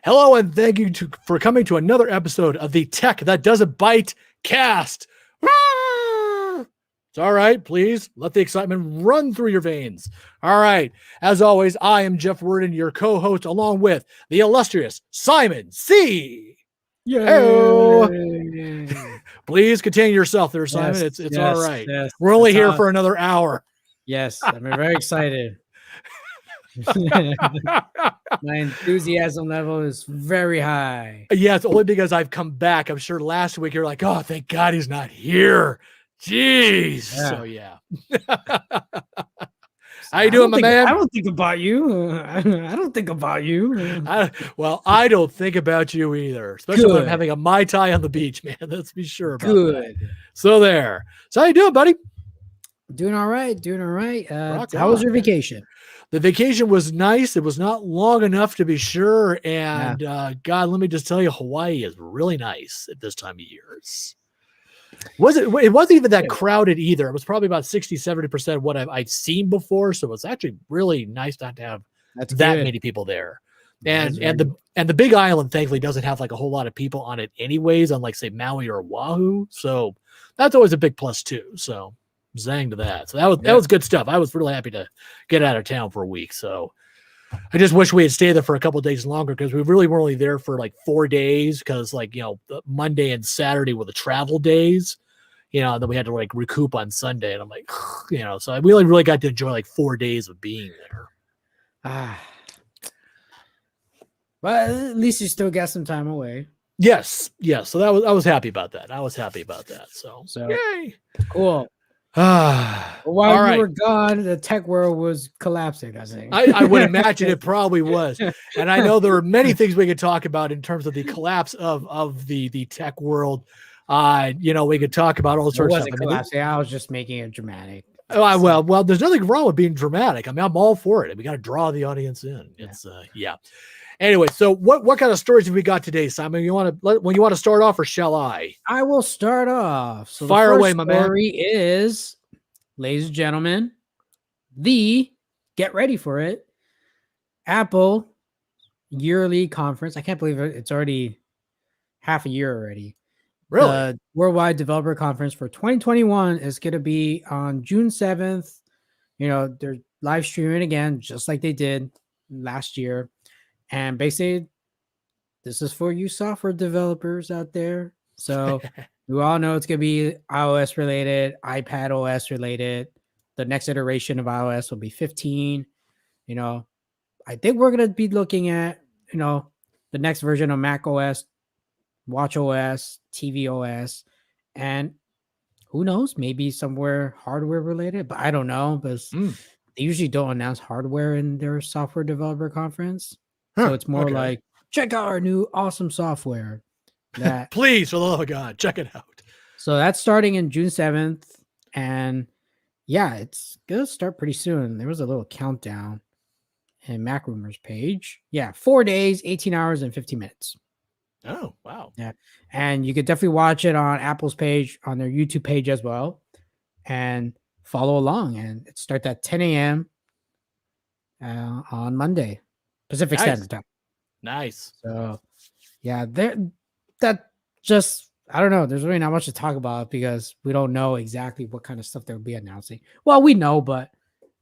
Hello, and thank you for coming to another episode of the Tech That Doesn't Byte Cast. It's all right. Please let the excitement run through your veins. All right. As always, I am Jeff Worden, your co-host, along with the illustrious Simon C. Yay. Please contain yourself there, Simon. Yes, it's yes, all right. yes. We're only here for another hour. Yes, I'm very excited. My enthusiasm level is very high. Yeah, it's only because I've come back. I'm sure last week you're like, oh, thank God he's not here. Jeez. Yeah. So, yeah. How you doing, my man? I don't think about you. I don't think about you. I don't think about you either, especially when I'm having a Mai Tai on the beach, man. Let's be sure about that. So there. So how you doing, buddy? Doing all right. How was your vacation? The vacation was nice. It was not long enough to be sure. And God, let me just tell you, Hawaii is really nice at this time of year. It wasn't even that crowded either. It was probably about 60-70% of what I've seen before. So it's actually really nice not to have that many people there. And the Big Island, thankfully, doesn't have like a whole lot of people on it anyways, unlike say Maui or Oahu. So that's always a big plus too. So zang to that. So that was good stuff. I was really happy to get out of town for a week. So I just wish we had stayed there for a couple of days longer, because we really were only there for like 4 days, because like, Monday and Saturday were the travel days, and then we had to like recoup on Sunday. And I'm like, so I really got to enjoy like 4 days of being there. But at least you still got some time away. Yes. So I was happy about that. So yay. Cool. While you were gone, the tech world was collapsing, I think. I would imagine it probably was. And I know there are many things we could talk about in terms of the collapse of the tech world. We could talk about all sorts of stuff. Collapsing. I was just making it dramatic. Well, there's nothing wrong with being dramatic. I mean, I'm all for it. We got to draw the audience in. It's Anyway, so what kind of stories have we got today, Simon? You want to start off, or shall I? I will start off. So fire away, my man. Story is, ladies and gentlemen, get ready for it, Apple yearly conference. I can't believe it's already half a year already. Really? The Worldwide Developer Conference for 2021 is going to be on June 7th. They're live streaming again, just like they did last year. And basically, this is for you software developers out there. So we all know it's going to be iOS related, iPad OS related. The next iteration of iOS will be 15. I think we're going to be looking at, the next version of Mac OS, Watch OS, TV OS, and who knows, maybe somewhere hardware related, but I don't know, because they usually don't announce hardware in their software developer conference. So it's more like, check out our new awesome software. Please, for the love of God, check it out. So that's starting in June 7th. And it's going to start pretty soon. There was a little countdown in Mac Rumors page. 4 days, 18 hours, and 15 minutes. Oh, wow. Yeah. And you could definitely watch it on Apple's page, on their YouTube page as well, and follow along. And it starts at 10 a.m. On Monday. Pacific Standard Time. Nice. So, I don't know. There's really not much to talk about, because we don't know exactly what kind of stuff they'll be announcing. Well, we know, but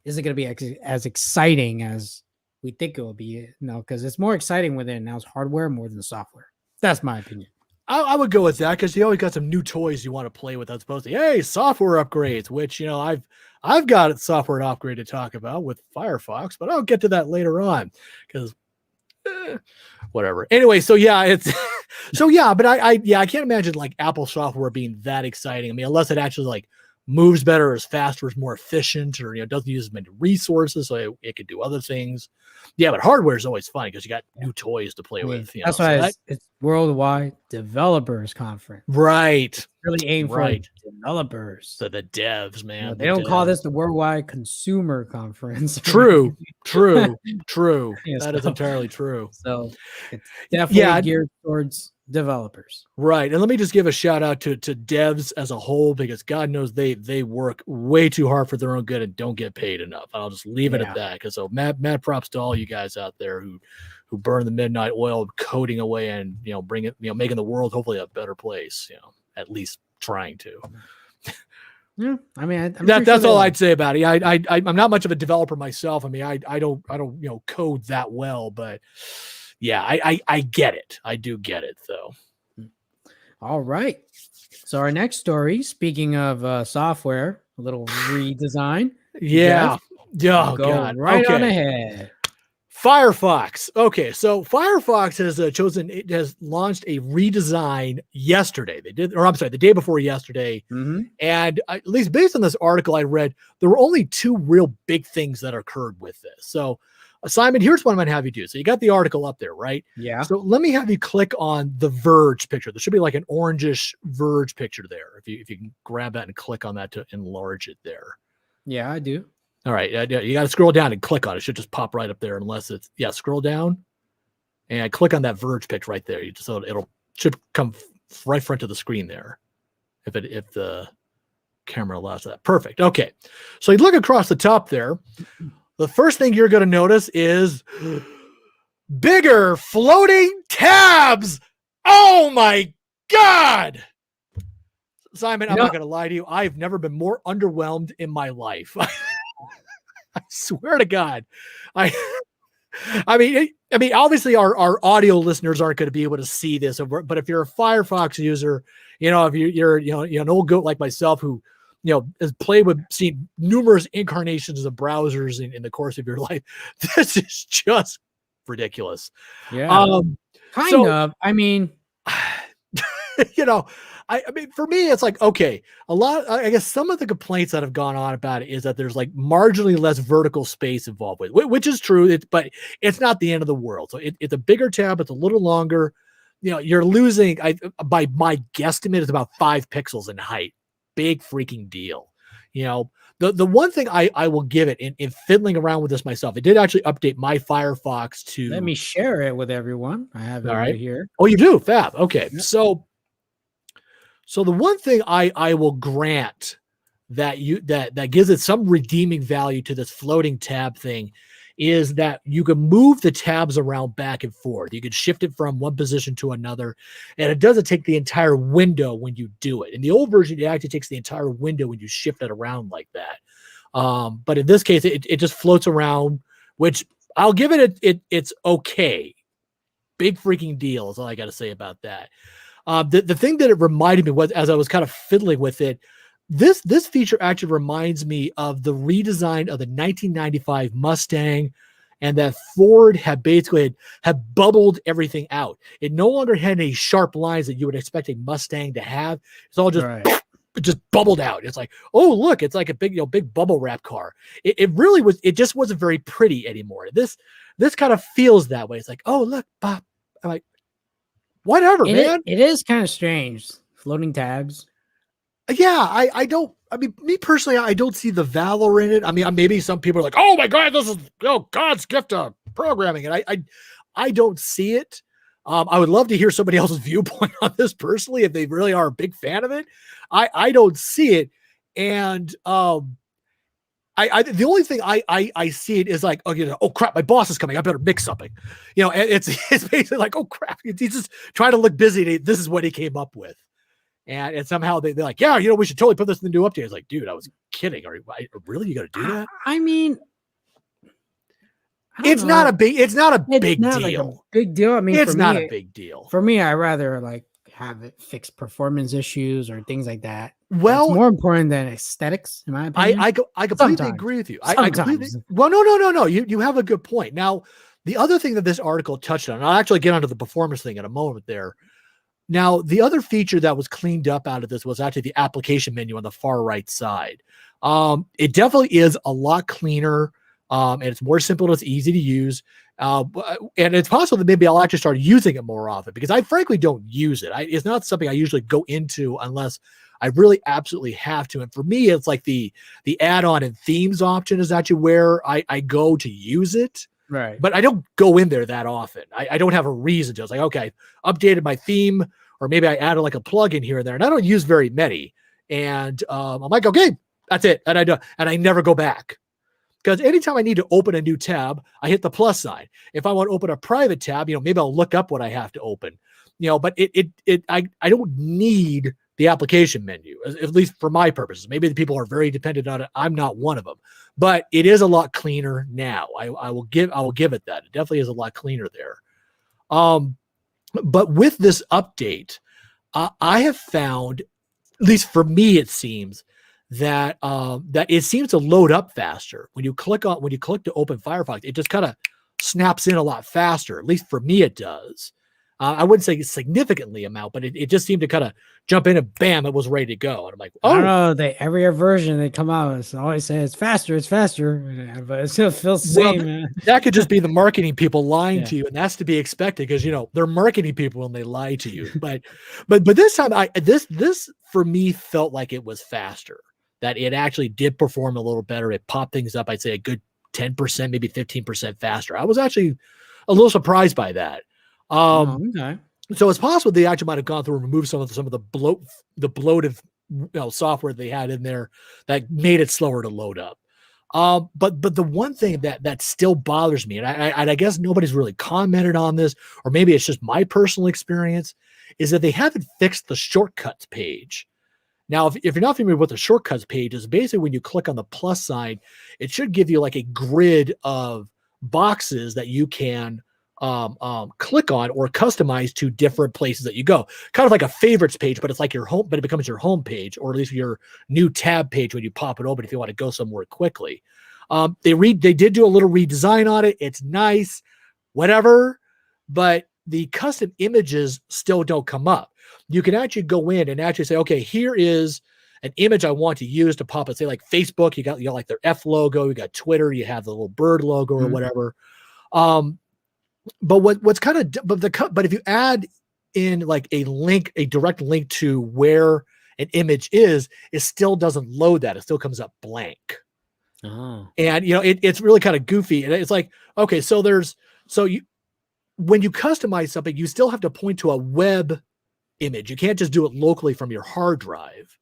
is it going to be as exciting as we think it will be? No, because it's more exciting when they announce hardware more than software. That's my opinion. I would go with that because you always got some new toys you want to play with as opposed to, hey, software upgrades, which, I've got software upgrade to talk about with Firefox, but I'll get to that later on because whatever. Anyway, so yeah, it's so yeah, but I can't imagine like Apple software being that exciting. I mean, unless it actually like moves better, is faster, is more efficient, or doesn't use as many resources, so it could do other things. Yeah, but hardware is always fun because you got new toys to play with. That's why it's Worldwide Developers Conference. Right. It's really aimed for developers. So the devs, man. They don't call this the Worldwide Consumer Conference. True. That is entirely true. So it's definitely geared towards developers. Right. And let me just give a shout out to devs as a whole, because God knows they work way too hard for their own good and don't get paid enough. I'll just leave it at that. Because so mad props to all you guys out there who burn the midnight oil coding away and making the world hopefully a better place, at least trying to. Yeah, I mean, that's all I'd say about it. I'm not much of a developer myself. I mean, I don't code that well, but yeah, I get it. I do get it, though. All right. So our next story, speaking of software, a little redesign. Yeah. Go God. Right on ahead. Firefox. Okay, so Firefox has launched a redesign yesterday. The day before yesterday. Mm-hmm. And at least based on this article I read, there were only two real big things that occurred with this. So Simon, here's what I'm going to have you do. So you got the article up there, right? Yeah. So let me have you click on the Verge picture. There should be like an orangish Verge picture there. If you can grab that and click on that to enlarge it there. Yeah, I do. All right. You got to scroll down and click on it. It should just pop right up there unless it's, scroll down and click on that Verge pic right there. So it'll should come right front of the screen there. If the camera allows that. Perfect. Okay. So you look across the top there. The first thing you're going to notice is bigger floating tabs. Oh my God. Simon, I'm not going to lie to you. I've never been more underwhelmed in my life. I swear to God. I mean, obviously our audio listeners aren't going to be able to see this, but if you're a Firefox user, if you're an old goat like myself who, has seen numerous incarnations of browsers in the course of your life, this is just ridiculous. Yeah. Kind of. I mean, I mean, for me, it's like, okay, I guess some of the complaints that have gone on about it is that there's like marginally less vertical space involved with it, which is true. But it's not the end of the world. So it's a bigger tab. It's a little longer. You're losing, by my guesstimate, it's about 5 pixels in height. Big freaking deal. The one thing I will give it in fiddling around with this myself, it did actually update my Firefox to. Let me share it with everyone. I have it right here. Oh, you do? Fab. Okay. Yep. So the one thing I will grant that gives it some redeeming value to this floating tab thing is that you can move the tabs around back and forth. You can shift it from one position to another, and it doesn't take the entire window when you do it. In the old version, it actually takes the entire window when you shift it around like that. But in this case, it just floats around, which I'll give it it's okay. Big freaking deal is all I got to say about that. The thing that it reminded me was, as I was kind of fiddling with it, this feature actually reminds me of the redesign of the 1995 Mustang, and that Ford had basically had bubbled everything out. It no longer had any sharp lines that you would expect a Mustang to have. It's all just just bubbled out. It's like, oh look, it's like a big bubble wrap car. It really was. It just wasn't very pretty anymore. This kind of feels that way. It's like, oh look, Bob. I'm like, whatever, man. It is kind of strange. Floating tabs. Yeah, I don't. I mean, me personally, I don't see the valor in it. I mean, maybe some people are like, "Oh my God, this is God's gift to programming," and I don't see it. I would love to hear somebody else's viewpoint on this personally, if they really are a big fan of it. I don't see it, and the only thing I see it is like, oh crap, my boss is coming. I better mix something. It's basically like, oh crap, he's just trying to look busy. This is what he came up with. And somehow they're like, yeah, we should totally put this in the new update. It's like, dude, I was kidding. Really? You got to do that? I mean, it's not a big deal. Like a big deal. I mean, it's not a big deal. For me, I rather like have it fix performance issues or things like that. Well, it's more important than aesthetics, in my opinion. I completely Sometimes. agree with you. I Sometimes. completely. Well, no. You have a good point. Now, the other thing that this article touched on, and I'll actually get onto the performance thing in a moment there. Now, the other feature that was cleaned up out of this was actually the application menu on the far right side. It definitely is a lot cleaner, and it's more simple and it's easy to use. And it's possible that maybe I'll actually start using it more often because I frankly don't use it. It's not something I usually go into unless I really absolutely have to. And for me, it's like the add-on and themes option is actually where I go to use it. Right. But I don't go in there that often. I don't have a reason to. It's like, okay, updated my theme, or maybe I added like a plugin here and there, and I don't use very many. And I'm like, okay, that's it. And I never go back. Because anytime I need to open a new tab, I hit the plus sign. If I want to open a private tab, maybe I'll look up what I have to open. But I don't need the application menu, at least for my purposes. Maybe the people are very dependent on it. I'm not one of them, but it is a lot cleaner now. I will give it that. It definitely is a lot cleaner there. But with this update, I have found, at least for me, it seems that that it seems to load up faster when you click to open Firefox. It just kind of snaps in a lot faster. At least for me, it does. I wouldn't say significantly amount, but it just seemed to kind of jump in and bam, it was ready to go. And I'm like, oh, I don't know. Every version they come out, it's always say it's faster, but it still feels the same. Man. That could just be the marketing people lying to you, and that's to be expected because they're marketing people when they lie to you. But this time, this for me felt like it was faster. That it actually did perform a little better. It popped things up. I'd say a good 10%, maybe 15% faster. I was actually a little surprised by that. Okay. So it's possible they actually might have gone through and removed some of the bloated software they had in there that made it slower to load up. But the one thing that still bothers me, and I guess nobody's really commented on this, or maybe it's just my personal experience, is that they haven't fixed the shortcuts page. Now, if you're not familiar with the shortcuts page, is basically when you click on the plus sign, it should give you like a grid of boxes that you can click on or customize to different places that you go. Kind of like a favorites page, but it's like your home, but it becomes your home page, or at least your new tab page when you pop it open if you want to go somewhere quickly. They did do a little redesign on it. It's nice, whatever, but the custom images still don't come up. You can actually go in and actually say, okay, here is an image I want to use to pop it. Say like Facebook, you got like their F logo, you got Twitter, you have the little bird logo or whatever. But what's kind of, but if you add in like a direct link to where an image is, it still doesn't load that. It still comes up blank. Oh. And it's really kind of goofy. And it's like, okay, when you customize something, you still have to point to a web image. You can't just do it locally from your hard drive.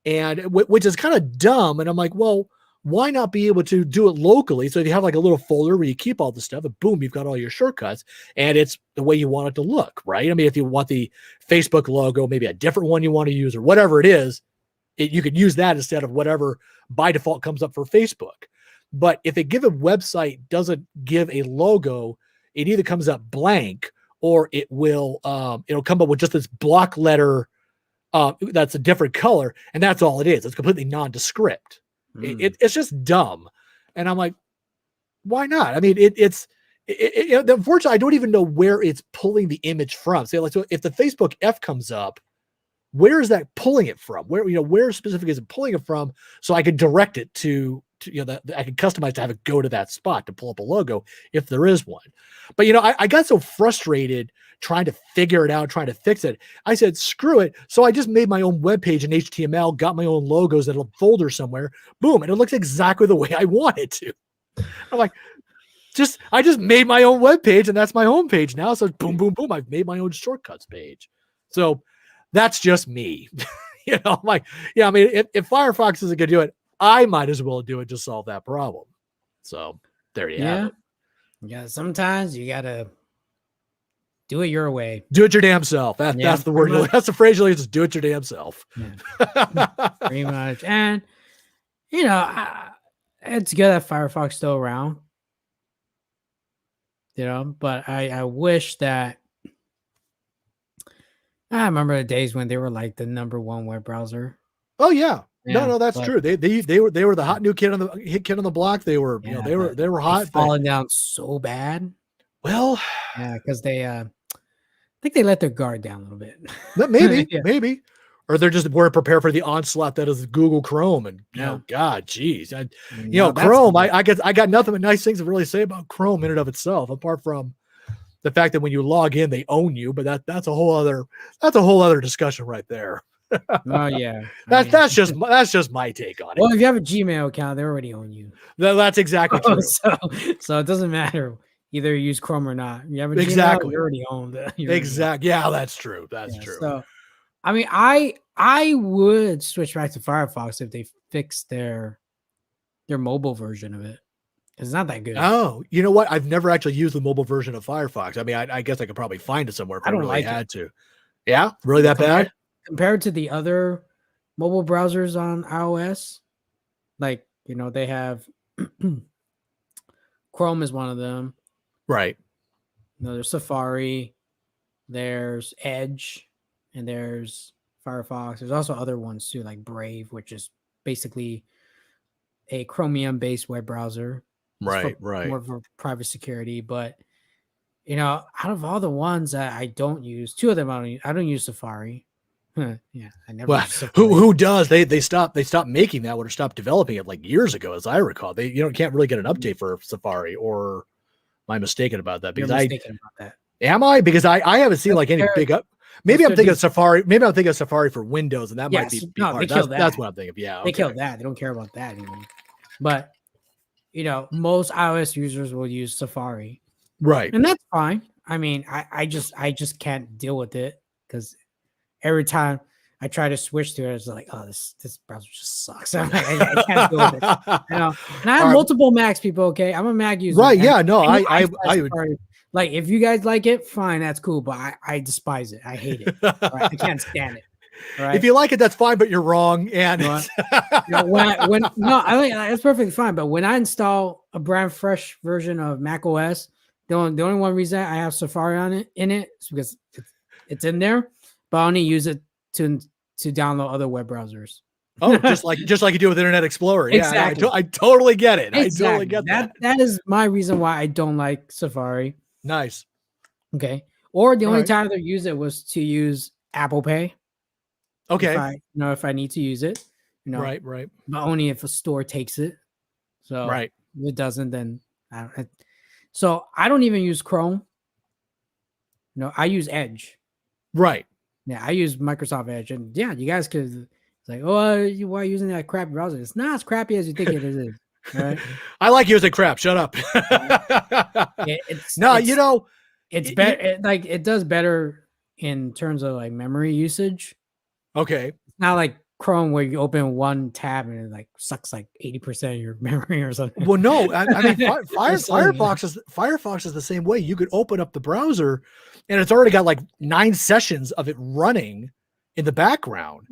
And which is kind of dumb. And I'm like, well, why not be able to do it locally? So if you have like a little folder where you keep all the stuff and boom, you've got all your shortcuts and it's the way you want it to look, right? I mean, if you want the Facebook logo, maybe a different one you want to use or whatever it is, you could use that instead of whatever by default comes up for Facebook. But if a given website doesn't give a logo, it either comes up blank or it will, it'll come up with just this block letter that's a different color. And that's all it is. It's completely nondescript. It's just dumb. And I'm like, why not? I mean, unfortunately, I don't even know where it's pulling the image from. So if the Facebook F comes up, where is that pulling it from? Where specifically is it pulling it from? So I can direct it to I can customize to have it go to that spot to pull up a logo if there is one. But I got so frustrated trying to figure it out, trying to fix it. I said, screw it. So I just made my own webpage in HTML, got my own logos in a folder somewhere, boom, and it looks exactly the way I want it to. I'm like, I just made my own webpage and that's my homepage now. So boom, boom, boom, I've made my own shortcuts page. So that's just me. I'm like, yeah, I mean, if Firefox isn't going to do it, I might as well do it to solve that problem. So there you have it. Yeah, sometimes you got to do it your way. Do it your damn self. That's the word. That's the phrase you use. Just do it your damn self. Yeah. Pretty much. And, it's good that Firefox is still around. But I wish that I remember the days when they were like the #1 web browser. Oh yeah. Yeah, No, that's but true. They were the hot new kid on the block. They were, yeah, they but were they've hot. But fallen down so bad. well, Yeah, because they I think they let their guard down a little bit. maybe, Yeah, maybe, or they're just weren't prepared for the onslaught that is Google Chrome. And yeah. God, geez, Now that's Chrome. I got nothing but nice things to really say about Chrome in and of itself, apart from the fact that when you log in, they own you. But that's a whole other discussion right there. oh yeah. That's just my take on it. Well, if you have a Gmail account, they already own you. That's exactly true. So it doesn't matter either you use Chrome or not. You have a Exactly. Gmail, you're already owned. Exactly. Yeah, that's true. That's true. So, I would switch back to Firefox if they fixed their mobile version of it. It's not that good. Oh, you know what? I've never actually used the mobile version of Firefox. I mean, I guess I could probably find it somewhere if I don't really like had to. Yeah, really that compared, bad? compared to the other mobile browsers on iOS, like they have Chrome is one of them. Right. There's Safari, there's Edge, and there's Firefox. There's also other ones too, like Brave, which is basically a Chromium-based web browser. Right. More for private security, but out of all the ones that I don't use, two of them I don't use Safari. Yeah, I never. Well, who does? They stopped making that one or stopped developing it like years ago, as I recall. They can't really get an update for Safari, or am I mistaken about that? Because You're mistaken about that. Am I? Because I haven't seen like any big up. Maybe I'm thinking of Safari. Maybe I'm thinking of Safari for Windows, and that might be part. That's what I'm thinking of. Yeah, they killed that. They don't care about that anymore. But most iOS users will use Safari, right? And that's fine. I mean, I just can't deal with it because every time I try to switch to it, it's like, oh, this browser just sucks. I can't deal with it. And I have multiple Macs, people. Okay, I'm a Mac user. Right? Yeah. No, I would. Like, if you guys like it, fine, that's cool. But I despise it. I hate it. Right? I can't stand it. Right? If you like it, that's fine, but you're wrong. And it's perfectly fine. But when I install a brand fresh version of Mac OS, the only one reason I have Safari in it is because it's in there, but I only use it to download other web browsers. Oh, just like you do with Internet Explorer. Exactly. Yeah, I totally get it. Exactly. I totally get that. That is my reason why I don't like Safari. Nice. Okay. Or the only time I use it was to use Apple Pay. Okay. If I need to use it. Right. But only if a store takes it. So right. If it doesn't, then so I don't even use Chrome. I use Edge. Right. Yeah, I use Microsoft Edge, and yeah, you guys could. It's like, oh, why are you using that crappy browser? It's not as crappy as you think it is. Right? I like using crap. Shut up. It's better. It does better in terms of like memory usage. Okay. It's not like Chrome where you open one tab and it like sucks like 80% of your memory or something. Well, no, I mean Firefox is the same way. You could open up the browser and it's already got like 9 sessions of it running in the background.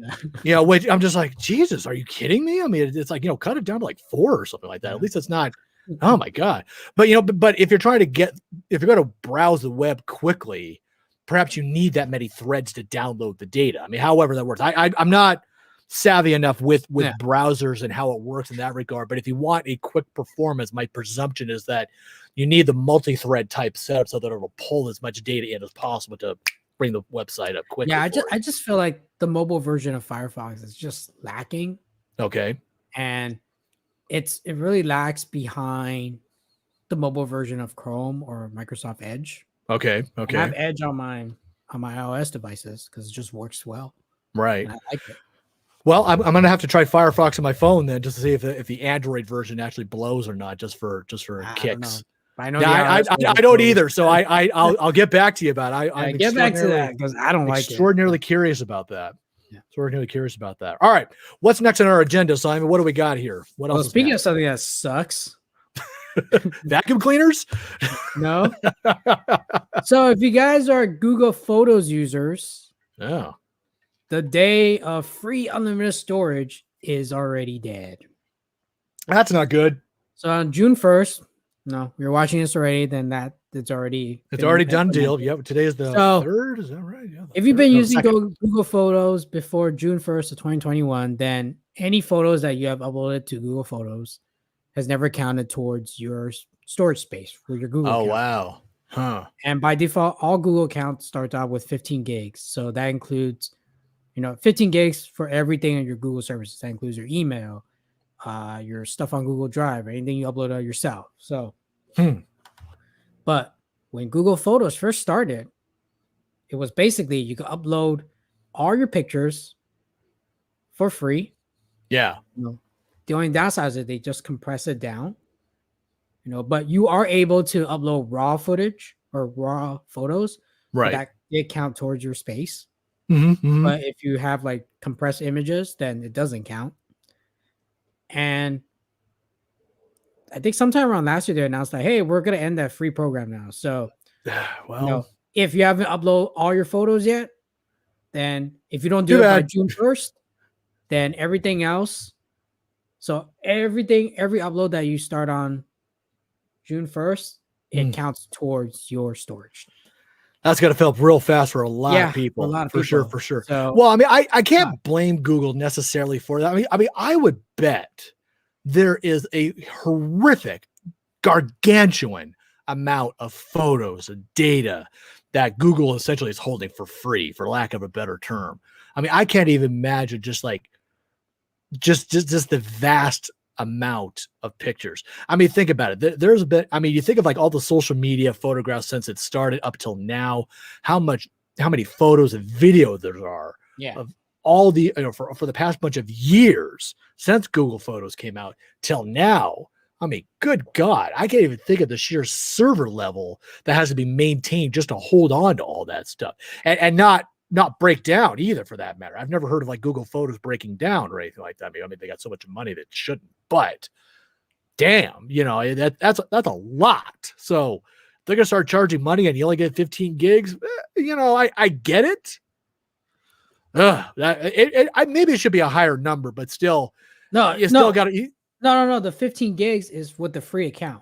Which I'm just like, Jesus, are you kidding me? I mean, it's like, cut it down to like 4 or something like that. At least it's not. Oh my God. But but if you're going to browse the web quickly, perhaps you need that many threads to download the data. I mean, however that works. I'm not savvy enough with browsers and how it works in that regard. But if you want a quick performance, my presumption is that you need the multi-thread type setup so that it'll pull as much data in as possible to bring the website up quickly. Yeah, I just feel like the mobile version of Firefox is just lacking. Okay. And it really lacks behind the mobile version of Chrome or Microsoft Edge. Okay. I have Edge on my iOS devices because it just works well. Right. And I like it. Well, I'm going to have to try Firefox on my phone then, just to see if the Android version actually blows or not, just for kicks. I know. I don't either. So I'll get back to you about it. I get back to that because I don't like it. Extraordinarily curious about that. Yeah. Extraordinarily curious about that. All right. What's next on our agenda, Simon? What do we got here? What else? Speaking of something that sucks. Vacuum cleaners? No. So if you guys are Google Photos users, the day of free unlimited storage is already dead. That's not good. So on June 1st, no, you're watching this already, then that It's already done deal. implemented. Yep. Today is the So 3rd. Is that right? Yeah. if you've been using 2nd. Google Photos before June 1st of 2021, then any photos that you have uploaded to Google Photos has never counted towards your storage space for your Google Oh account. wow. Huh. And by default, all Google accounts start out with 15 gigs. So that includes, 15 gigs for everything in your Google services. That includes your email, your stuff on Google Drive, anything you upload out yourself. So, but when Google Photos first started, it was basically you could upload all your pictures for free. Yeah. The only downside is that they just compress it down. But you are able to upload raw footage or raw photos. Right. That did count towards your space. Mm-hmm. But if you have like compressed images, then it doesn't count. And I think sometime around last year they announced like, hey, we're gonna end that free program now. So Well, if you haven't uploaded all your photos yet, then if you don't do too it by bad. June 1st, then everything else. So every upload that you start on June 1st, it counts towards your storage. That's gonna fill up real fast for a lot of people. A lot of for people. sure, for sure. So, well, I mean, I can't blame Google necessarily for that. I mean, I would bet there is a horrific, gargantuan amount of photos and data that Google essentially is holding for free, for lack of a better term. I mean, I can't even imagine just the vast amount of pictures. I mean, think about it. There's a bit. I mean, you think of like all the social media photographs since it started up till now. How many photos and video there are of all the for the past bunch of years since Google Photos came out till now. I mean, good God, I can't even think of the sheer server level that has to be maintained just to hold on to all that stuff and not break down either, for that matter. I've never heard of like Google Photos breaking down or anything like that. I mean, they got so much money that it shouldn't, but damn, that's a lot. So they're gonna start charging money and you only get 15 gigs. I get it. Maybe it should be a higher number, but still, you still got to. No. The 15 gigs is with the free account.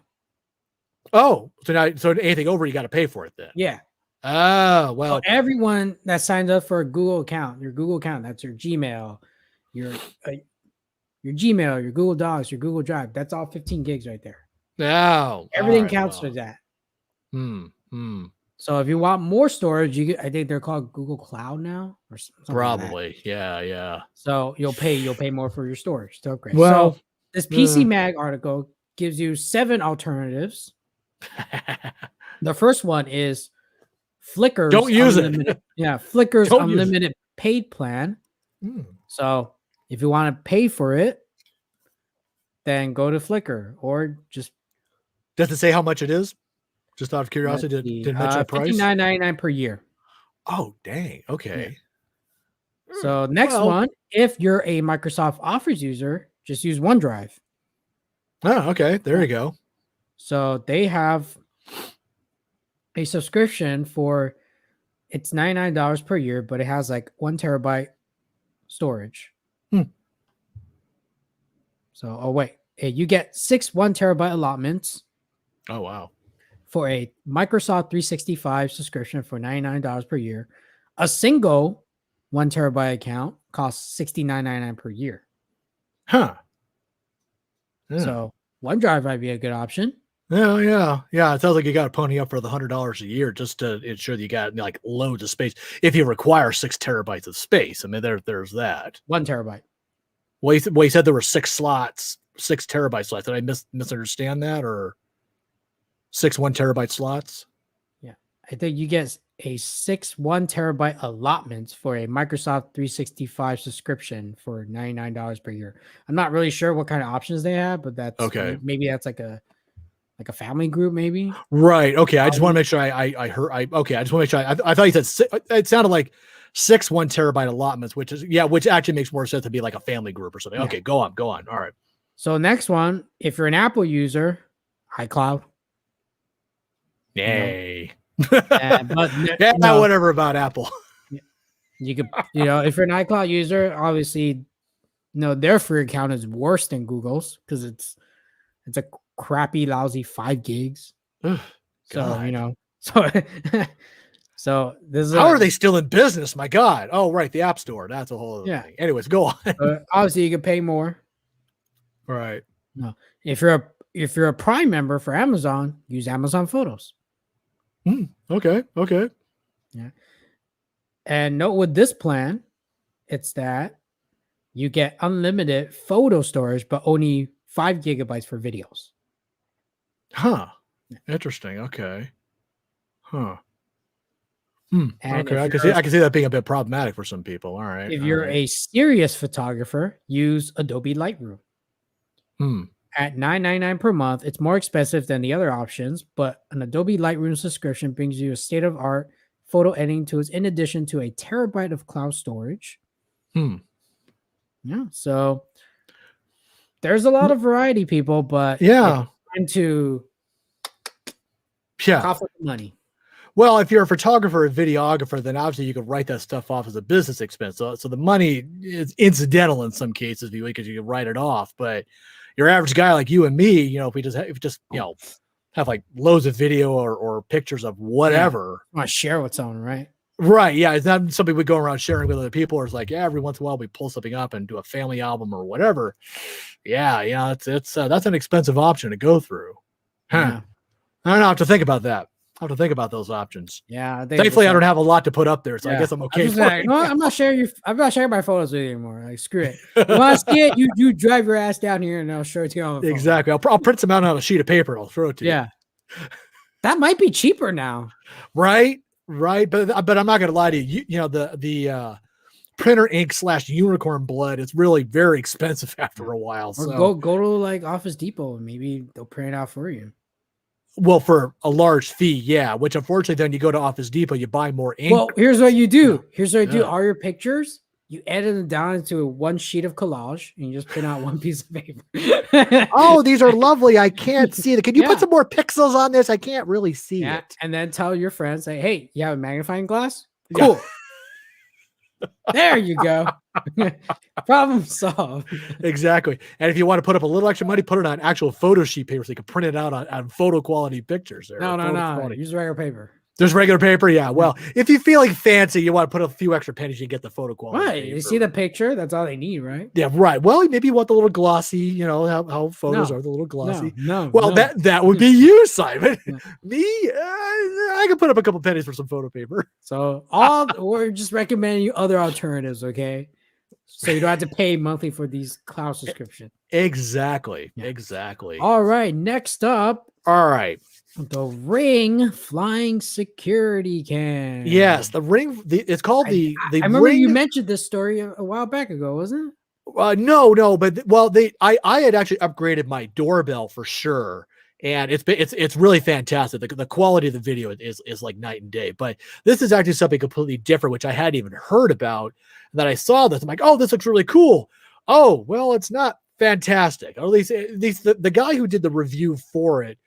Oh, so anything over, you got to pay for it then. Yeah. Oh, well. So everyone that signs up for a Google account, your Google account, that's your Gmail, your Gmail, your Google Docs, your Google Drive, that's all 15 gigs right there. Oh, everything counts for that. So if you want more storage, I think they're called Google Cloud now, or something probably. Like yeah. So you'll pay more for your storage. So great. Well, so this PC Mag article gives you 7 alternatives. The first one is Flickr's don't use unlimited, it. Yeah, Flickr's unlimited paid plan. So if you want to pay for it, then go to Flickr or just. Does it say how much it is? Just out of curiosity, did mention a price? $59.99 per year. Oh, dang. Okay. Yeah. So next one, if you're a Microsoft Office user, just use OneDrive. Oh, okay. There you go. So they have a subscription for, it's $99 per year, but it has like 1 terabyte storage. So, you get 6 1 terabyte allotments. Oh, wow. For a Microsoft 365 subscription for $99 per year. A single 1 terabyte account costs $69.99 per year. Huh. Yeah. So OneDrive might be a good option. Yeah. It sounds like you got to pony up for the $100 a year just to ensure that you got like loads of space. If you require 6 terabytes of space, I mean, there's that. 1 terabyte. Well, you said there were 6 slots, 6 terabyte slots. Did I misunderstand that, or 6 1 terabyte slots? Yeah, I think you get a 6 1 terabyte allotments for a Microsoft 365 subscription for $99 per year. I'm not really sure what kind of options they have, but that's okay. Maybe that's like a family group, maybe. Right. Okay. I just want to make sure I heard. I just want to make sure. I thought you said it sounded like 6 1 terabyte allotments, which actually makes more sense to be like a family group or something. Yeah. Okay. Go on. All right. So next one, if you're an Apple user, iCloud. Yay. But whatever about Apple. You could, if you're an iCloud user, obviously, their free account is worse than Google's because it's a crappy, lousy 5 gigs. So, God. so this is How are they still in business? My God. Oh, right. The App Store. That's a whole other Yeah. thing. Anyways, go on. Obviously you can pay more. Right. No. If you're a Prime member for Amazon, use Amazon Photos. Okay. Okay. Yeah. And note with this plan, it's that you get unlimited photo storage, but only 5 gigabytes for videos. Huh. Interesting. Okay. Huh. And Okay. I can see that being a bit problematic for some people. All right. if All you're right. a serious photographer, use Adobe Lightroom. At $9.99 per month, it's more expensive than the other options, but an Adobe Lightroom subscription brings you a state-of-art photo editing tools in addition to a terabyte of cloud storage. Yeah, so there's a lot of variety, people, but Yeah. time to cough up the money. Well, if you're a photographer or videographer, then obviously you can write that stuff off as a business expense. So the money is incidental in some cases because you can write it off. But your average guy like you and me, if we just have like loads of video or pictures of whatever. I want to share what's on, right? Right. Yeah. It's not something we go around sharing with other people. Or it's like, yeah, every once in a while we pull something up and do a family album or whatever. Yeah. That's an expensive option to go through. Huh. I don't know. I have to think about that. I have to think about those options. Yeah. Thankfully, I don't have a lot to put up there, so I guess I'm okay. I'm not sharing my photos with you anymore. Like, screw it. You want to see it? You drive your ass down here, and I'll show it to you on the phone. Exactly. I'll print some out on a sheet of paper. And I'll throw it to you. Yeah. That might be cheaper now. Right. But I'm not gonna lie to you. The printer ink / unicorn blood is really very expensive after a while. Or so go to like Office Depot and maybe they'll print it out for you. Well, for a large fee, yeah. Which unfortunately, then you go to Office Depot, you buy more ink. Well, here's what you do. All your pictures, you edit them down into one sheet of collage, and you just print out one piece of paper. Oh, these are lovely. I can't see it. Can you put some more pixels on this? I can't really see it. And then tell your friends, say, "Hey, you have a magnifying glass? Cool." Yeah. There you go. Problem solved. Exactly. And if you want to put up a little extra money, put it on actual photo sheet paper so you can print it out on photo quality pictures. No. Use regular paper. There's regular paper. Yeah. Well, if you're feeling fancy, you want to put a few extra pennies, you get the photo quality. Right. You see the picture. That's all they need, right? Yeah. Right. Well, maybe you want the little glossy, how photos are, the little glossy. Well, that would be you, Simon. Me, I can put up a couple pennies for some photo paper. So we're just recommending you other alternatives, okay? So you don't have to pay monthly for these cloud subscription. Exactly. Yeah. Exactly. All right. Next up. All right. The Ring flying security cam. Yes, the Ring. It's called the. I remember Ring. You mentioned this story a while back ago, wasn't it? No, but I had actually upgraded my doorbell for sure, and it's really fantastic. The quality of the video is like night and day. But this is actually something completely different, which I hadn't even heard about. And then I saw this, I'm like, oh, this looks really cool. Oh, well, it's not fantastic. Or at least the guy who did the review for it,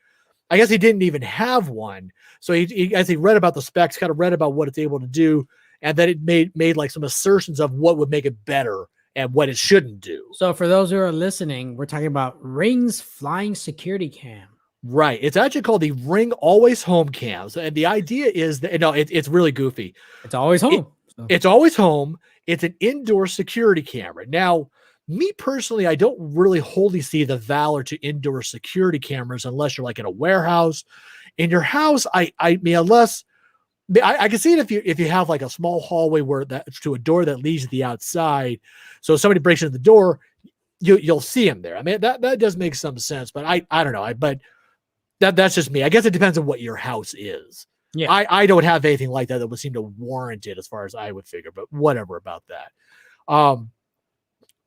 I guess he didn't even have one. So he as he read about the specs, kind of read about what it's able to do, and then it made like some assertions of what would make it better and what it shouldn't do. So for those who are listening, we're talking about Ring's flying security cam. Right. It's actually called the Ring Always Home Cams. And the idea is that, it's really goofy. It's always home. It's always home. It's an indoor security camera. Now, me personally, I don't really wholly see the value to indoor security cameras unless you're like in a warehouse. In your house, I mean, unless I can see it if you have like a small hallway where that's to a door that leads to the outside. So if somebody breaks into the door, you'll see them there. I mean, that does make some sense, but I don't know. But that's just me. I guess it depends on what your house is. Yeah. I don't have anything like that would seem to warrant it as far as I would figure, but whatever about that.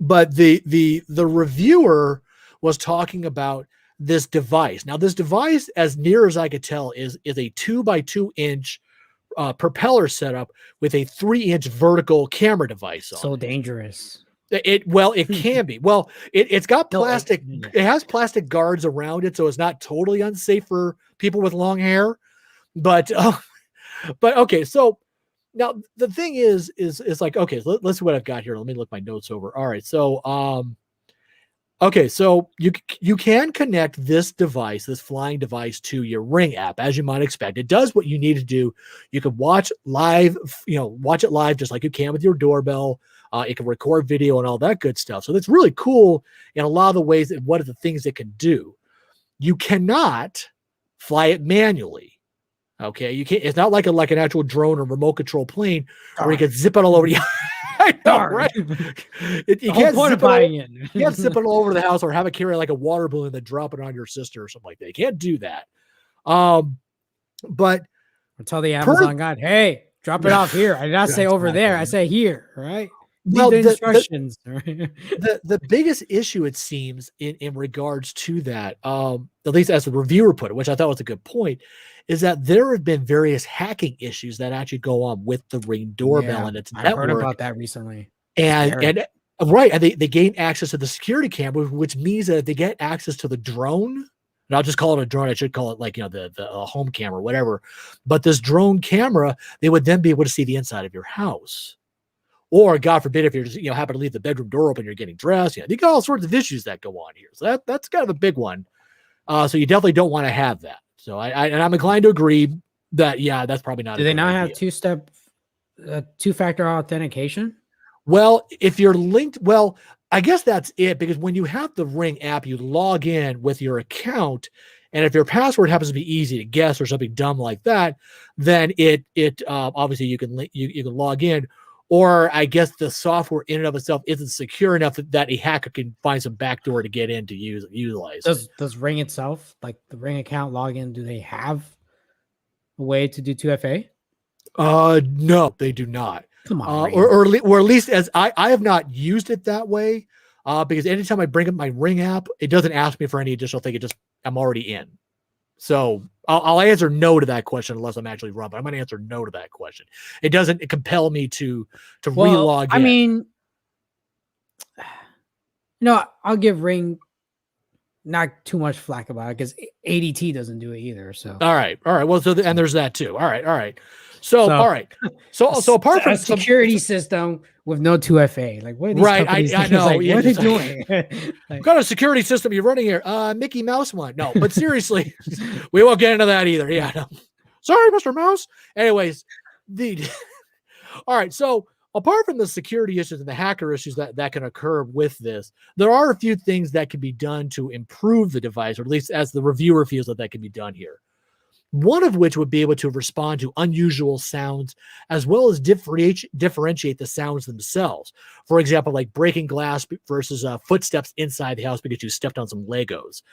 But the reviewer was talking about this device. Now, this device, as near as I could tell, is a 2x2 inch propeller setup with a 3-inch vertical camera device on. So dangerous. It can be. Well, it's got plastic. It has plastic guards around it, so it's not totally unsafe for people with long hair. But okay. So now the thing is like, okay, let's see what I've got here. Let me look my notes over. All right. So Okay, so you can connect this device, this flying device, to your Ring app, as you might expect. It does what you need to do. You can watch live, watch it live just like you can with your doorbell. It can record video and all that good stuff. So that's really cool in a lot of the ways. And what are the things it can do? You cannot fly it manually. Okay, you can't. It's not like an actual drone or remote control plane where you can zip it all over. I know, right? You can't zip it all over the house or have it carry like a water balloon and then drop it on your sister or something like that. You can't do that. But tell the Amazon guy, hey, drop it off here. I did not say over there. I say here, right? Well, the instructions. The biggest issue, it seems, in regards to that, at least as the reviewer put it, which I thought was a good point, is that there have been various hacking issues that actually go on with the Ring doorbell and its network. I heard about that recently. And they gain access to the security camera, which means that if they get access to the drone, and I'll just call it a drone. I should call it like, the home camera, whatever. But this drone camera, they would then be able to see the inside of your house. Or God forbid, if you're just, happen to leave the bedroom door open, you're getting dressed. You got all sorts of issues that go on here. So that's kind of a big one. So you definitely don't want to have that. So I'm inclined to agree that, that's probably not. Do they not have two-factor authentication? Well, if you're linked, I guess that's it, because when you have the Ring app, you log in with your account, and if your password happens to be easy to guess or something dumb like that, then it obviously you can log in. Or I guess the software in and of itself isn't secure enough that a hacker can find some backdoor to get in to utilize. Does Ring itself, like the Ring account login, do they have a way to do 2FA? No, they do not. Come on, or at least as I have not used it that way. Because anytime I bring up my Ring app, it doesn't ask me for any additional thing. I'm already in. So I'll answer no to that question unless I'm actually wrong, but I'm going to answer no to that question. It doesn't compel me to relog in. I mean, I'll give Ring not too much flack about it because ADT doesn't do it either. So all right. Well, and there's that too. All right. So all right. So apart from a security system with no 2FA, like what are these companies I know. Like, what are they doing? What kind of security system you're running here? Mickey Mouse one. No, but seriously, we won't get into that either. Yeah. No. Sorry, Mr. Mouse. Anyways, all right. So apart from the security issues and the hacker issues that can occur with this, there are a few things that can be done to improve the device, or at least as the reviewer feels that can be done here. One of which would be able to respond to unusual sounds, as well as differentiate the sounds themselves. For example, like breaking glass versus footsteps inside the house because you stepped on some Legos.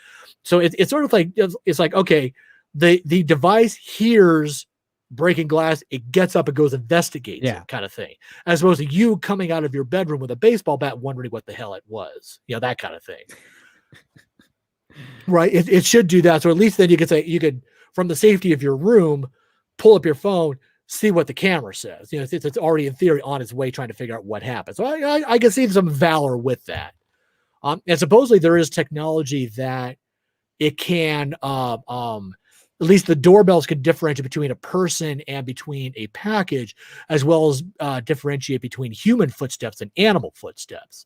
So it's sort of like, it's like, okay, the device hears breaking glass, it gets up and goes investigates it, kind of thing, as opposed to you coming out of your bedroom with a baseball bat wondering what the hell it was, that kind of thing. Right? It should do that. So at least then you could from the safety of your room, pull up your phone, see what the camera says. It's already in theory on its way trying to figure out what happened. So I can see some valor with that. And supposedly there is technology that it can, at least the doorbells can differentiate between a person and between a package, as well as differentiate between human footsteps and animal footsteps.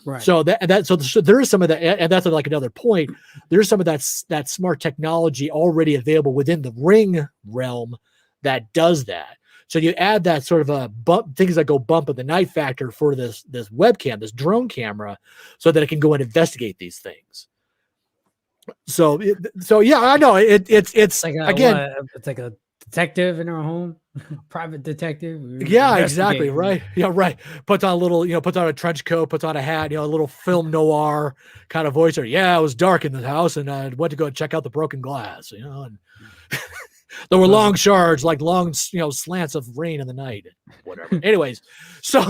Right. So so there is some of that, and that's like another point. There's some of that smart technology already available within the Ring realm that does that. So you add that sort of a things that go bump in the night factor for this webcam, this drone camera, so that it can go and investigate these things. So yeah, I know it's like it's like a detective in our home. Private detective. Yeah, exactly. Right. Yeah, right. Puts on a trench coat, puts on a hat, a little film noir kind of voice. Or, yeah, it was dark in the house and I went to go check out the broken glass, and there were long shards, like long, slants of rain in the night, whatever. Anyways, so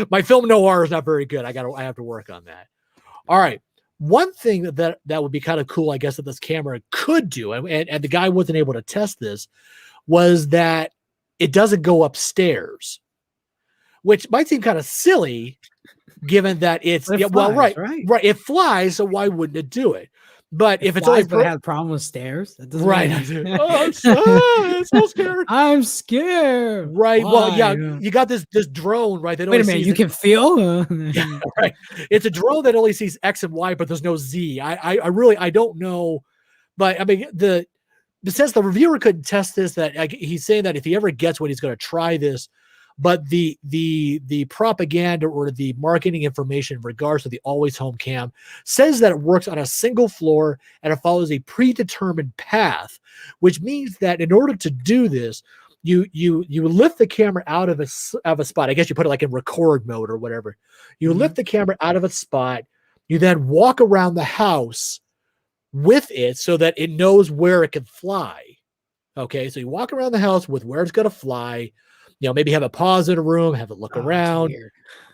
my film noir is not very good. I have to work on that. All right. One thing that would be kind of cool, I guess, that this camera could do, and the guy wasn't able to test this, was that it doesn't go upstairs, which might seem kind of silly, given that it's right. It flies, so why wouldn't it do it? But if it's flies, only but it had a problem with stairs. That doesn't right, make oh, I'm so scared. I'm scared. Right. Well, yeah, Why? you got this drone, right? That Wait only a minute, sees you can feel? yeah, right. It's a drone that only sees X and Y, but there's no Z. I really I don't know, but I mean since the reviewer couldn't test this, that he's saying that if he ever gets one, he's going to try this. But the propaganda or the marketing information in regards to the always home cam says that it works on a single floor and it follows a predetermined path, which means that in order to do this, you lift the camera out of a spot. I guess you put it like in record mode or whatever. You lift the camera out of a spot. You then walk around the house with it so that it knows where it can fly. Okay, so you walk around the house with where it's going to fly. Maybe have a pause in a room, have it look around.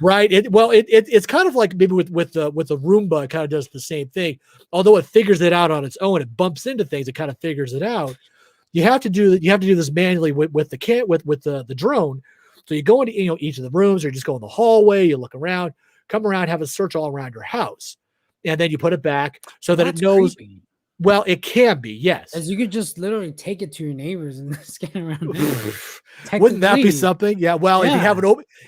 Right. It's kind of like maybe with the Roomba, it kind of does the same thing. Although it figures it out on its own, it bumps into things, it kind of figures it out. You have to do this manually with the drone. So you go into each of the rooms, or you just go in the hallway, you look around, come around, have a search all around your house. And then you put it back so that it knows. Creepy. Well, it can be, yes. As you could just literally take it to your neighbors and scan around. Wouldn't that be something? Yeah. Well, yeah.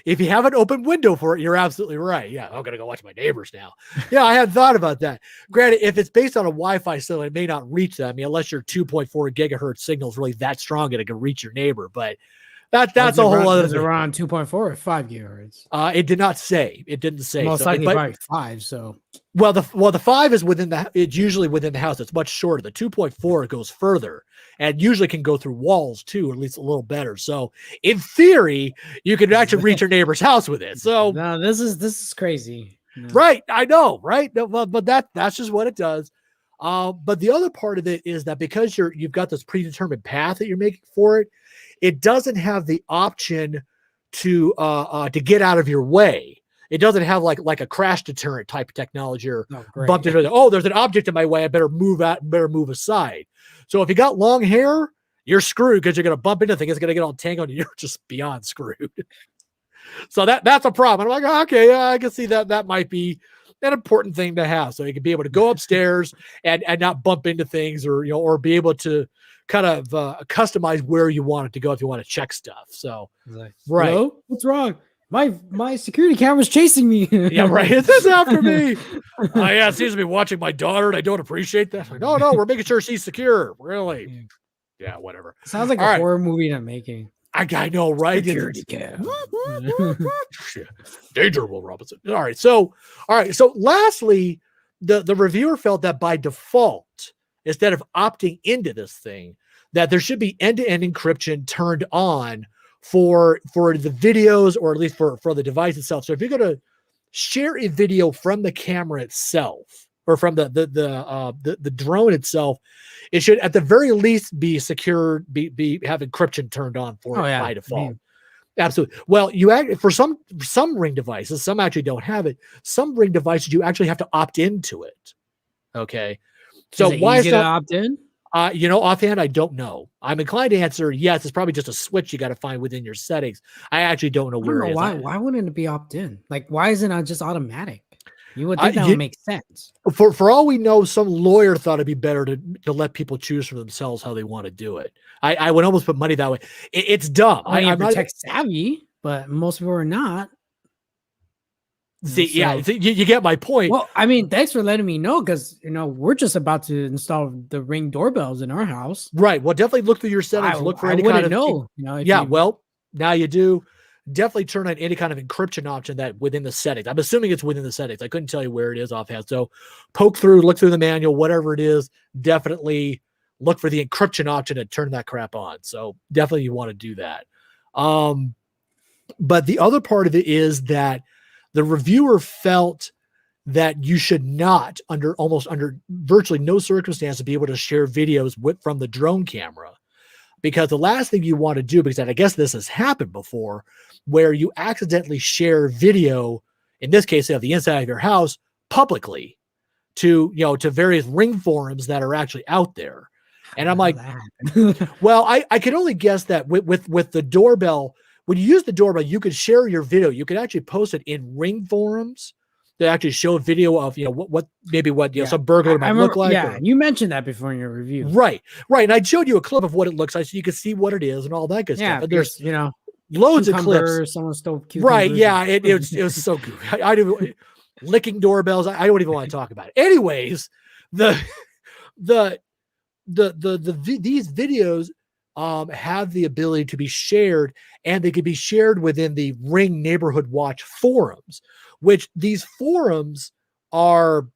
if you have an open window for it, you're absolutely right. Yeah, I'm gonna go watch my neighbors now. Yeah, I hadn't thought about that. Granted, if it's based on a Wi-Fi signal, it may not reach that. I mean, unless your 2.4 gigahertz signal is really that strong, it can reach your neighbor. But that's a whole other thing. Around 2.4 or 5 gigahertz. It did not say. It didn't say. Most likely probably 5. So the 5 is it's usually within the house. It's much shorter. The 2.4 goes further and usually can go through walls too, or at least a little better. So in theory, you could actually reach your neighbor's house with it. So no, this is crazy. No. Right. I know. Right. No, but that's just what it does. But the other part of it is that because you've got this predetermined path that you're making for it, it doesn't have the option to get out of your way. It doesn't have like a crash deterrent type of technology or bumped into there's an object in my way. I better move out, better move aside. So if you got long hair, you're screwed because you're going to bump into things. It's going to get all tangled and you're just beyond screwed. So that's a problem. I'm like, okay, yeah, I can see that might be an important thing to have. So you can be able to go upstairs and not bump into things or be able to kind of customize where you want it to go if you want to check stuff. So, right. Hello? What's wrong? My security camera's chasing me. Yeah, right. It's after me. Yeah, it seems to be watching my daughter, and I don't appreciate that. Like, no, we're making sure she's secure. Really? Yeah, whatever. Sounds like a horror movie I'm making. I know, right? Security cam. Danger, Will Robinson. All right. So lastly, the reviewer felt that by default, instead of opting into this thing, that there should be end-to-end encryption turned on for the videos, or at least for the device itself. So if you're going to share a video from the camera itself or from the drone itself, it should at the very least be secured, have encryption turned on for it by default. Absolutely. Well, for some Ring devices, some actually don't have it. Some Ring devices, you actually have to opt into it. Okay. So why is it opt in? Offhand, I don't know. I'm inclined to answer yes. It's probably just a switch you got to find within your settings. I actually don't know where it is. Why wouldn't it be opt in? Like, why isn't it just automatic? You would think that would make sense. For all we know, some lawyer thought it'd be better to let people choose for themselves how they want to do it. I would almost put money that way. It's dumb. I'm not tech savvy, but most people are not. See, so, you get my point. Well, I mean, thanks for letting me know, because we're just about to install the Ring doorbells in our house. Right. Well, definitely look through your settings. Look for any kind of know. Well, now you do. Definitely turn on any kind of encryption option that within the settings. I'm assuming it's within the settings. I couldn't tell you where it is offhand. So look through the manual, whatever it is. Definitely look for the encryption option and turn that crap on. So definitely you want to do that. But the other part of it is that the reviewer felt that you should not, under virtually no circumstance, be able to share videos from the drone camera, because the last thing you want to do, because I guess this has happened before, where you accidentally share video, in this case, of the inside of your house publicly to various Ring forums that are actually out there. And I'm like, well, I can only guess that with the doorbell. When you use the doorbell, you could share your video. You could actually post it in Ring forums They actually show a video of, what some burglar might look like. Yeah, you mentioned that before in your review. Right. And I showed you a clip of what it looks like so you can see what it is and all that good stuff. And there's, loads of clips. Someone stole cucumbers. Right. Yeah. It was so good. I do licking doorbells. I don't even want to talk about it. Anyways, these videos have the ability to be shared, and they can be shared within the Ring Neighborhood Watch forums, which these forums are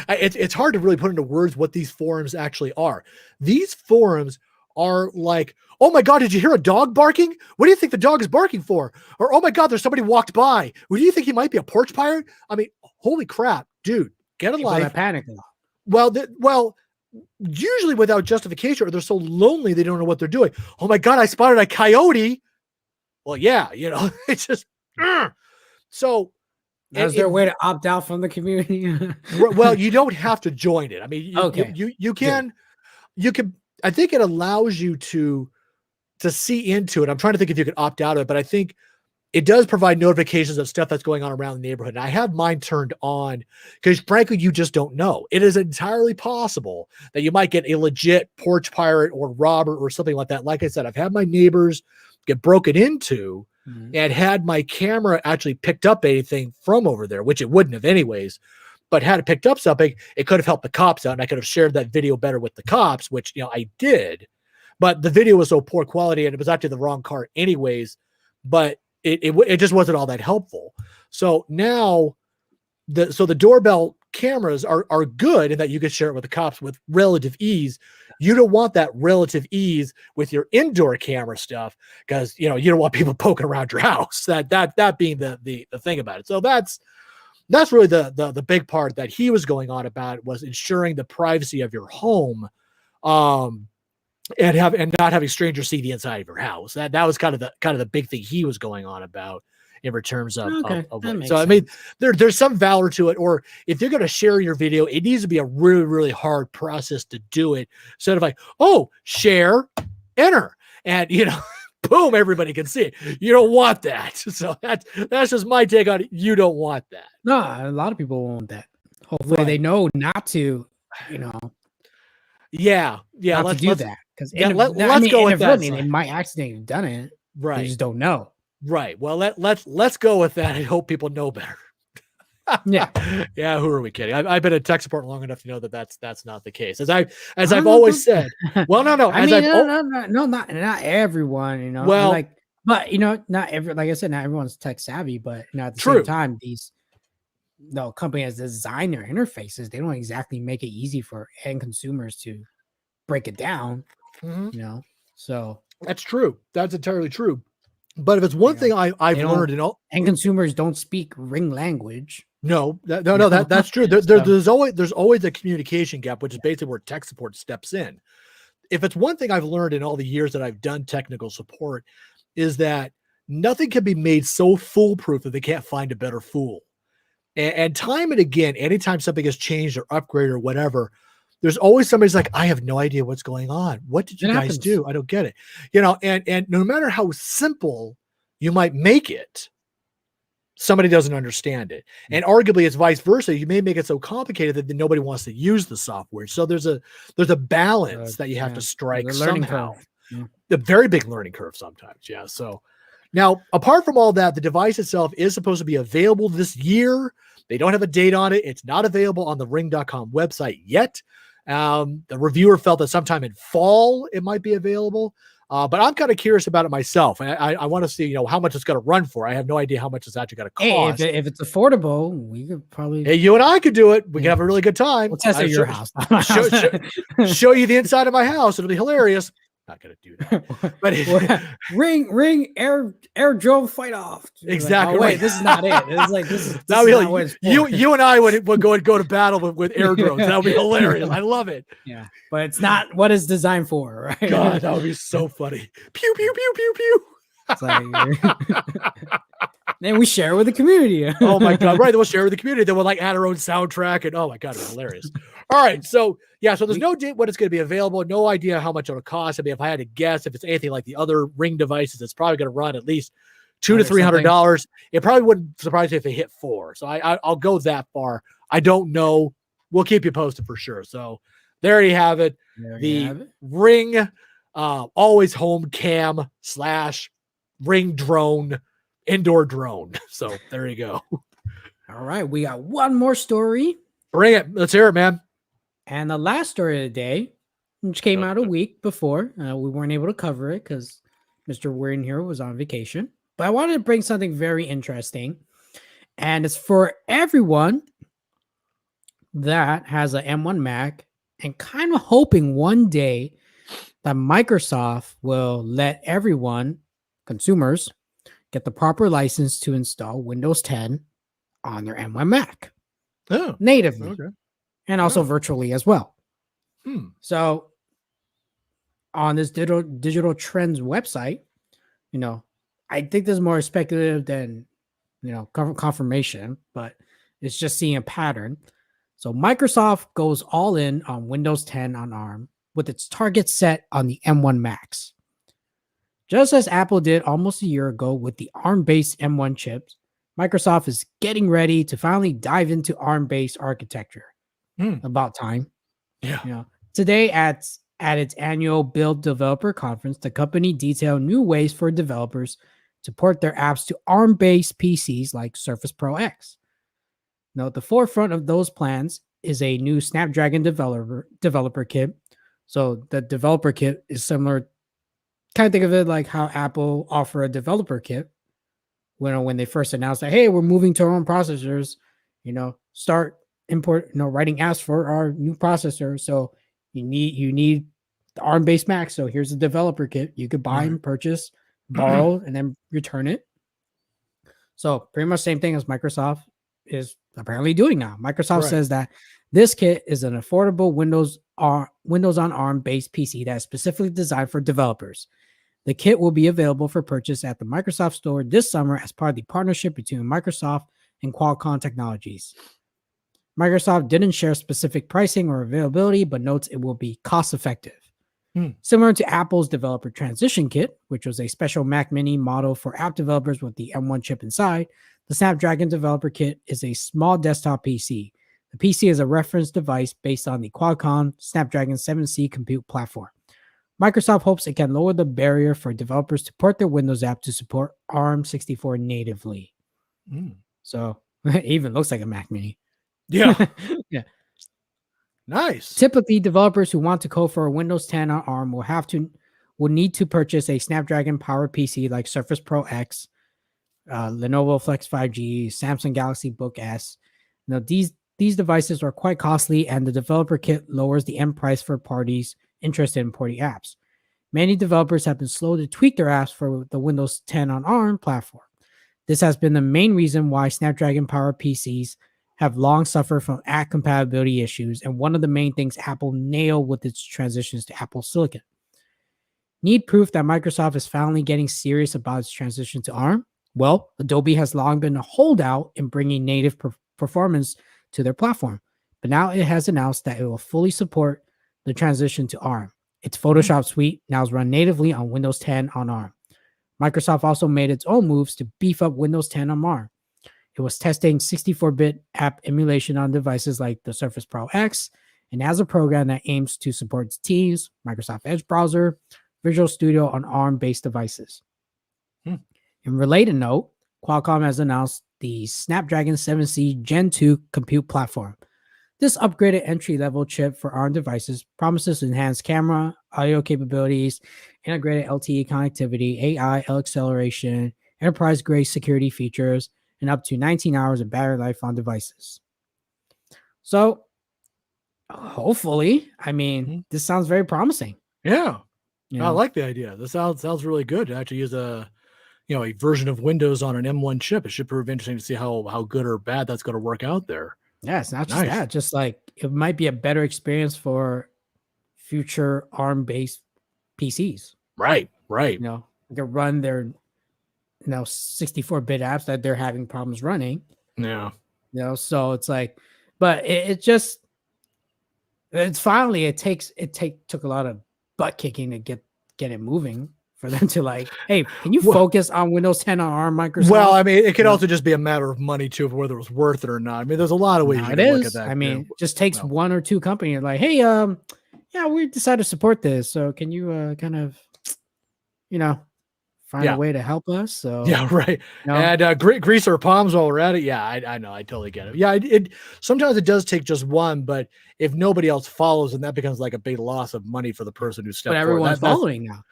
it's hard to really put into words what these forums actually are. These forums are like, oh my God, did you hear a dog barking? What do you think the dog is barking for? Or, oh my God, there's somebody walked by. Well, do you think he might be a porch pirate? I mean, holy crap, dude, get a life. Panic. Well, usually without justification, or they're so lonely they don't know what they're doing. Oh my God, I spotted a coyote. Well, yeah, it's just so. Is there a way to opt out from the community? Well, you don't have to join it. I mean, you can. I think it allows you to see into it. I'm trying to think if you could opt out of it, but I think it does provide notifications of stuff that's going on around the neighborhood. And I have mine turned on because, frankly, you just don't know. It is entirely possible that you might get a legit porch pirate or robber or something like that. Like I said, I've had my neighbors get broken into and had my camera actually picked up anything from over there, which it wouldn't have anyways. But had it picked up something, it could have helped the cops out, and I could have shared that video better with the cops, which I did. But the video was so poor quality, and it was actually the wrong car anyways. But it just wasn't all that helpful. So now, the doorbell cameras are good in that you can share it with the cops with relative ease. You don't want that relative ease with your indoor camera stuff because you don't want people poking around your house. That being the thing about it. So that's really the big part that he was going on about, was ensuring the privacy of your home, and not having strangers see the inside of your house. That was kind of the big thing he was going on about in terms of. So I mean, there's some valor to it. Or if you're going to share your video, it needs to be a really, really hard process to do it. Instead of like, oh, share, enter, and boom, everybody can see it. You don't want that. So that's just my take on it. You don't want that. No, a lot of people want that. Hopefully they know not to, Yeah. Let's do that. Because let's go with that. They might accidentally have done it. Right. They just don't know. Right. Well, let's go with that. I hope people know better. Yeah. Yeah. Who are we kidding? I've been in tech support long enough to know that that's not the case. As I've always said. Well, no. Not everyone. Well, but not every. Like I said, not everyone's tech savvy. But at the same time, these companies design their interfaces. They don't exactly make it easy for end consumers to break it down. So that's true. That's entirely true. But if it's one thing I've learned, and consumers don't speak Ring language. No, that's true. There's always a communication gap, which is basically where tech support steps in. If it's one thing I've learned in all the years that I've done technical support, is that nothing can be made so foolproof that they can't find a better fool. And time and again, anytime something has changed or upgraded or whatever, there's always somebody's like, I have no idea what's going on. What did you guys do? I don't get it. And no matter how simple you might make it, somebody doesn't understand it. And arguably it's vice versa. You may make it so complicated that nobody wants to use the software. So there's a balance that you have to strike somehow. A very big learning curve sometimes. Yeah. So now, apart from all that, the device itself is supposed to be available this year. They don't have a date on it. It's not available on the ring.com website yet. The reviewer felt that sometime in fall it might be available. But I'm kind of curious about it myself. I want to see, how much it's going to run for. I have no idea how much it's actually going to cost. Hey, if it's affordable, we could probably. Hey, you and I could do it. We can have a really good time. We'll test at your house. Show you the inside of my house. It'll be hilarious. Not going to do that. But ring air drone fight off. Exactly. Like, oh, wait, this is not it. It's like this is not what it's for. You and I would go to battle with air drones. That would be hilarious. I love it. Yeah, but it's not what it's designed for, right? God, that would be so funny. Pew pew pew pew pew. It's like, then we share with the community. Oh my God! Right, we'll share with the community. Then we'll add our own soundtrack, and oh my God, it's hilarious. All right, so there's no date when it's going to be available. No idea how much it'll cost. I mean, if I had to guess, if it's anything like the other Ring devices, it's probably going to run at least $200 to something? $300. It probably wouldn't surprise me if they hit 4. So I'll go that far. I don't know. We'll keep you posted for sure. So there you have it. There you The have it. Ring always home cam / Ring drone, indoor drone. So there you go. All right, we got one more story. Bring it. Let's hear it, man. And the last story of the day, which came out a week before, we weren't able to cover it because Mr. Weird here was on vacation. But I wanted to bring something very interesting. And it's for everyone that has an M1 Mac and kind of hoping one day that Microsoft will let everyone, consumers, get the proper license to install Windows 10 on their M1 Mac natively and also virtually as well. So on this digital trends website, I think this is more speculative than confirmation, but it's just seeing a pattern. So Microsoft goes all in on Windows 10 on ARM with its target set on the M1 Macs. Just as Apple did almost a year ago with the ARM-based M1 chips, Microsoft is getting ready to finally dive into ARM-based architecture. About time. Yeah. Today at its annual Build Developer Conference, the company detailed new ways for developers to port their apps to ARM-based PCs like Surface Pro X. Now, at the forefront of those plans is a new Snapdragon developer kit. So the developer kit is similar. Kind of think of it like how Apple offer a developer kit. When they first announced that, hey, we're moving to our own processors, start import, writing apps for our new processor. So you need the ARM-based Mac. So here's the developer kit. You could buy and purchase, borrow, and then return it. So pretty much same thing as Microsoft is apparently doing now. Microsoft says that this kit is an affordable Windows on ARM-based PC that is specifically designed for developers. The kit will be available for purchase at the Microsoft Store this summer as part of the partnership between Microsoft and Qualcomm Technologies. Microsoft didn't share specific pricing or availability, but notes it will be cost-effective. Similar to Apple's Developer Transition Kit, which was a special Mac Mini model for app developers with the M1 chip inside, the Snapdragon Developer Kit is a small desktop PC. The PC is a reference device based on the Qualcomm Snapdragon 7C compute platform. Microsoft hopes it can lower the barrier for developers to port their Windows app to support ARM64 natively. So it even looks like a Mac Mini. Yeah. Yeah. Nice. Typically, developers who want to code for a Windows 10 on ARM will need to purchase a Snapdragon powered PC like Surface Pro X, Lenovo Flex 5G, Samsung Galaxy Book S. Now, these devices are quite costly, and the developer kit lowers the end price for parties interested in porting apps. Many developers have been slow to tweak their apps for the Windows 10 on ARM platform. This has been the main reason why Snapdragon-powered PCs have long suffered from app compatibility issues, and one of the main things Apple nailed with its transitions to Apple Silicon. Need proof that Microsoft is finally getting serious about its transition to ARM? Well, Adobe has long been a holdout in bringing native performance to their platform, but now it has announced that it will fully support the transition to ARM. Its Photoshop suite now is run natively on Windows 10 on ARM. Microsoft also made its own moves to beef up Windows 10 on ARM. It was testing 64-bit app emulation on devices like the Surface Pro X and has a program that aims to support Teams, Microsoft Edge browser, Visual Studio on ARM-based devices. In related note, Qualcomm has announced the Snapdragon 7C Gen 2 compute platform. This upgraded entry-level chip for ARM devices promises enhanced camera, audio capabilities, integrated LTE connectivity, AI acceleration, enterprise-grade security features, and up to 19 hours of battery life on devices. So, hopefully, this sounds very promising. Yeah. I like the idea. This sounds really good to actually use a version of Windows on an M1 chip. It should prove interesting to see how good or bad that's going to work out there. Yeah, it's not just that. Just like it might be a better experience for future ARM-based PCs. Right. They run their 64-bit apps that they're having problems running. Yeah. So it's like, but it took a lot of butt kicking to get it moving for them to like, hey, can you focus on Windows 10 on ARM, Microsoft? Well, I mean, it could also just be a matter of money too, whether it was worth it or not. I mean, there's a lot of ways you can look at that. I mean, it just takes one or two companies like, hey, yeah, we decided to support this. So can you kind of, find a way to help us? So yeah, right. And grease our palms while we're at it. Yeah, I know. I totally get it. Yeah, it sometimes it does take just one, but if nobody else follows, then that becomes like a big loss of money for the person who stepped forward. But everyone's following now.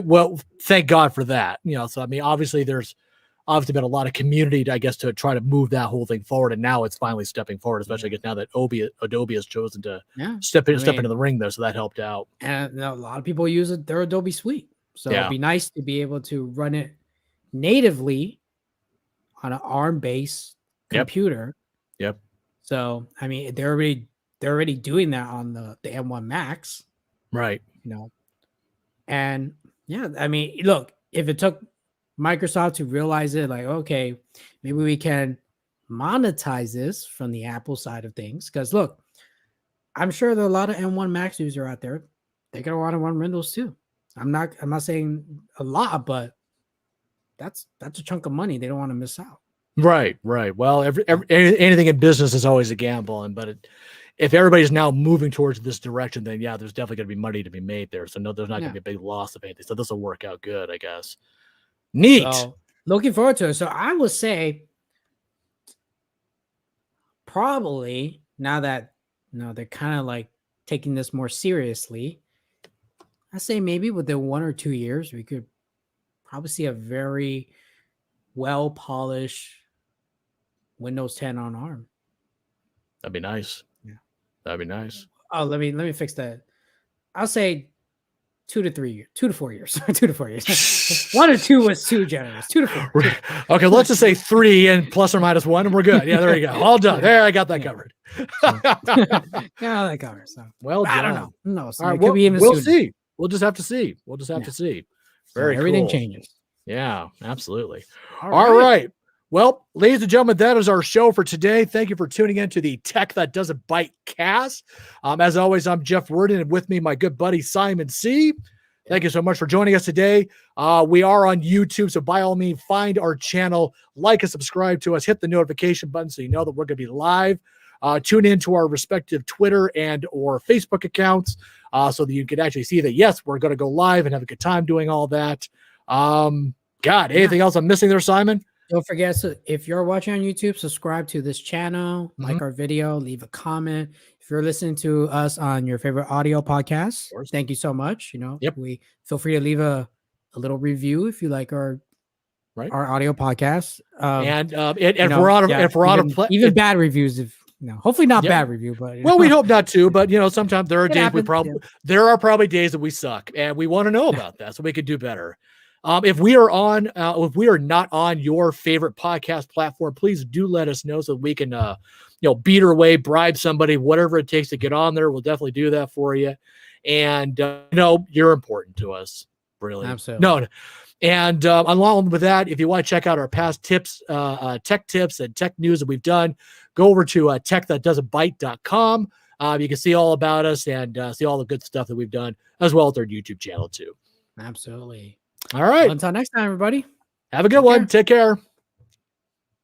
Well, thank God for that. So I mean, obviously there's been a lot of community, I guess, to try to move that whole thing forward, and now it's finally stepping forward, especially now that Adobe has chosen to step into the ring there, so that helped out. And a lot of people use their Adobe suite, so it'd be nice to be able to run it natively on an ARM-based computer. Yep. So I mean, they're already doing that on the M1 Max, right? And yeah, I mean, look, if it took Microsoft to realize it, like, okay, maybe we can monetize this from the Apple side of things. Because look, I'm sure there are a lot of M1 Max users out there. They're gonna want to run Windows too. I'm not saying a lot, but that's a chunk of money they don't want to miss out. Right. Well, anything in business is always a gamble, but if everybody's now moving towards this direction, then yeah, there's definitely going to be money to be made there. So no, there's not going to be a big loss of anything. So this will work out good, I guess. Neat. So, looking forward to it. So I would say probably now that they're kind of like taking this more seriously, I say maybe within 1 or 2 years we could probably see a very well polished Windows 10 on ARM. That'd be nice. Yeah, that'd be nice. Oh, let me fix that. I'll say 2 to 3 years, 2 to 4 years, 2 to 4 years. 1 or 2 was too generous. 2 to 4. Okay, let's just say 3 and plus or minus 1, and we're good. Yeah, there you go. All done. There, I got that covered. Yeah, that covers. So. Well done. I don't know. No, so all right, it could be even we'll sooner. see. We'll just have to see. To see. Very everything cool. changes. Yeah, absolutely. All right. Well, ladies and gentlemen, that is our show for today. Thank you for tuning in to the Tech That Doesn't Byte cast. As always, I'm Jeff Worden, and with me, my good buddy Simon C. Thank you so much for joining us today. We are on YouTube, so by all means, find our channel, like and subscribe to us, hit the notification button so you know that we're going to be live. Tune in to our respective Twitter and or Facebook accounts so that you can actually see that, yes, we're going to go live and have a good time doing all that. Anything else I'm missing there, Simon? Don't forget, so if you're watching on YouTube, subscribe to this channel, like our video, leave a comment. If you're listening to us on your favorite audio podcast, thank you so much. We feel free to leave a little review if you like our audio podcast. Even bad reviews, hopefully not bad review, but we hope not to. But sometimes there are days there are probably days that we suck, and we want to know about that so we could do better. If we are not on your favorite podcast platform, please do let us know so that we can, beat our way, bribe somebody, whatever it takes to get on there. We'll definitely do that for you. And, you're important to us, really. Absolutely. No. And along with that, if you want to check out our past tips, tech tips and tech news that we've done, go over to TechThatDoesn'tByte.com. You can see all about us and see all the good stuff that we've done, as well as our YouTube channel, too. Absolutely. All right. Well, until next time, everybody. Have a good one. Take care.